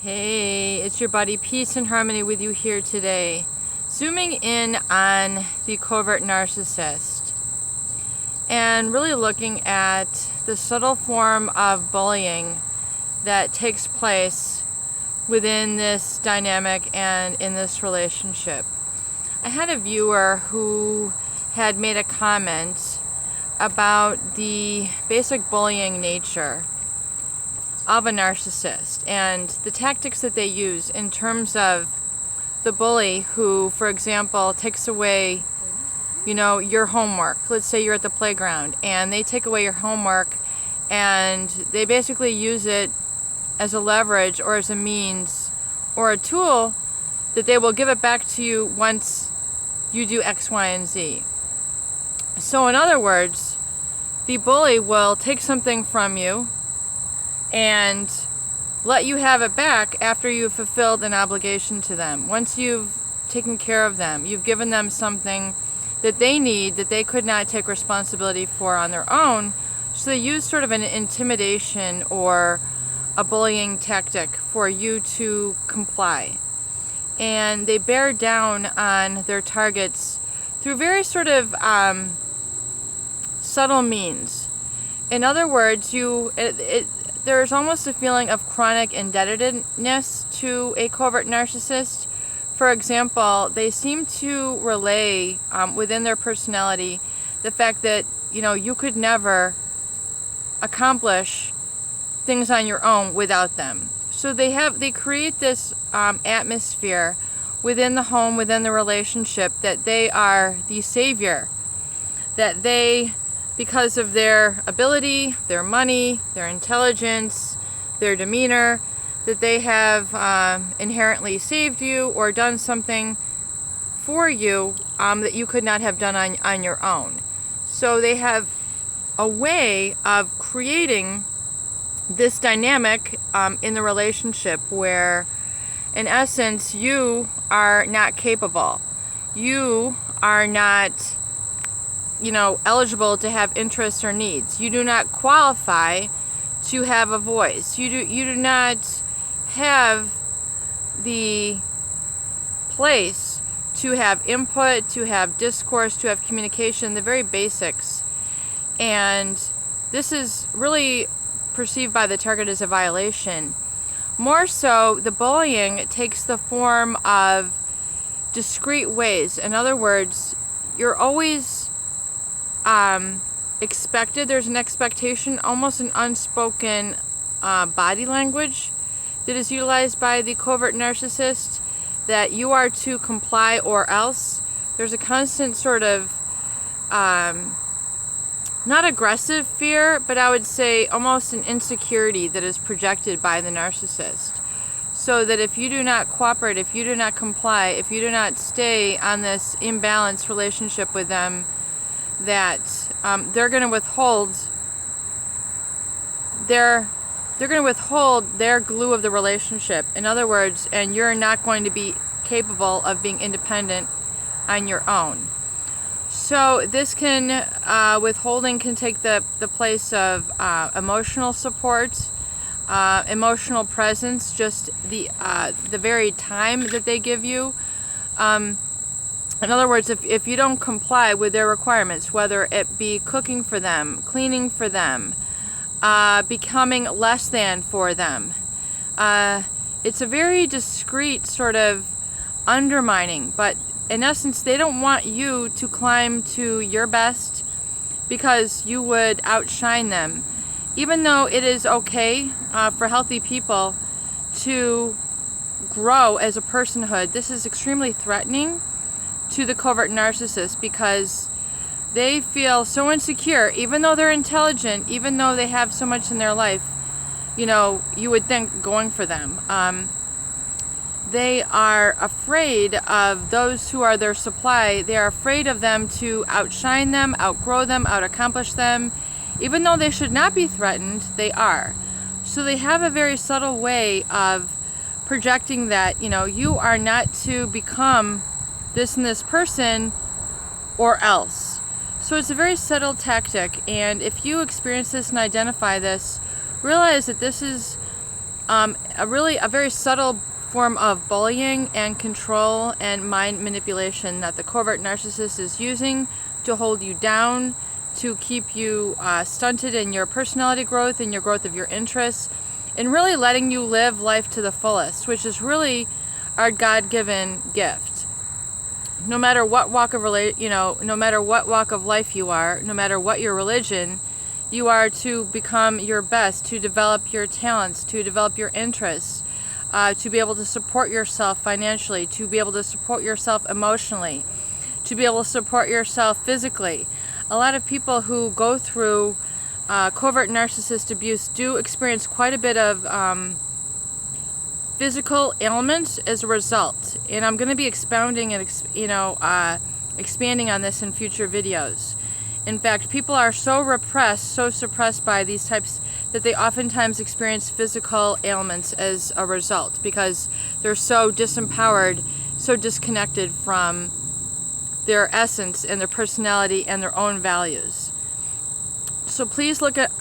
Hey, it's your buddy Peace and Harmony with you here today. Zooming in on the covert narcissist and really looking at the subtle form of bullying that takes place within this dynamic and in this relationship. I had a viewer who had made a comment about the basic bullying nature of a narcissist and the tactics that they use in terms of the bully who, for example, takes away, your homework. Let's say you're at the playground and they take away your homework and they basically use it as a leverage or as a means or a tool that they will give it back to you once you do X, Y, and Z. So in other words, the bully will take something from you and let you have it back after you've fulfilled an obligation to them. Once you've taken care of them, you've given them something that they need that they could not take responsibility for on their own. So they use sort of an intimidation or a bullying tactic for you to comply. And they bear down on their targets through very sort of subtle means. In other words, there's almost a feeling of chronic indebtedness to a covert narcissist. For example, they seem to relay within their personality the fact that you could never accomplish things on your own without them. So they create this atmosphere within the home, within the relationship, that they are the savior, that they, because of their ability, their money, their intelligence, their demeanor, that they have inherently saved you or done something for you that you could not have done on your own. So they have a way of creating this dynamic in the relationship where, in essence, you are not capable. You are not eligible to have interests or needs. You do not qualify to have a voice. You do not have the place to have input, to have discourse, to have communication, the very basics. And this is really perceived by the target as a violation. More so, the bullying takes the form of discrete ways. In other words, you're always expected, there's an expectation, almost an unspoken body language that is utilized by the covert narcissist, that you are to comply or else. There's a constant sort of not aggressive fear, but I would say almost an insecurity that is projected by the narcissist. So that if you do not cooperate, if you do not comply, if you do not stay on this imbalanced relationship with them, that they're going to withhold their glue of the relationship. In other words, and you're not going to be capable of being independent on your own. So this withholding can take the place of emotional support, emotional presence, just the very time that they give you. In other words, if you don't comply with their requirements, whether it be cooking for them, cleaning for them, becoming less than for them, it's a very discreet sort of undermining, but in essence, they don't want you to climb to your best because you would outshine them. Even though it is okay for healthy people to grow as a personhood, this is extremely threatening to the covert narcissist because they feel so insecure, even though they're intelligent, even though they have so much in their life, you would think going for them. They are afraid of those who are their supply. They are afraid of them to outshine them, outgrow them, outaccomplish them. Even though they should not be threatened, they are. So they have a very subtle way of projecting that, you are not to become this and this person or else. So it's a very subtle tactic, and if you experience this and identify this, realize that this is a very subtle form of bullying and control and mind manipulation that the covert narcissist is using to hold you down, to keep you stunted in your personality growth and your growth of your interests, and really letting you live life to the fullest, which is really our God-given gift. No matter what walk of no matter what walk of life you are, no matter what your religion, you are to become your best, to develop your talents, to develop your interests, to be able to support yourself financially, to be able to support yourself emotionally, to be able to support yourself physically. A lot of people who go through covert narcissist abuse do experience quite a bit of physical ailments as a result, and I'm going to be expounding and expanding on this in future videos. In fact, people are so repressed, so suppressed by these types that they oftentimes experience physical ailments as a result, because they're so disempowered, so disconnected from their essence and their personality and their own values. So please look at,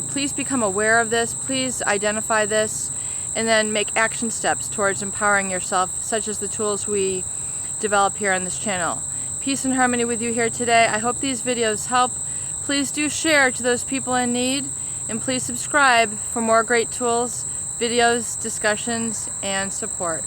please become aware of this, please identify this, and then make action steps towards empowering yourself, such as the tools we develop here on this channel. Peace and harmony with you here today. I hope these videos help. Please do share to those people in need, and please subscribe for more great tools, videos, discussions, and support.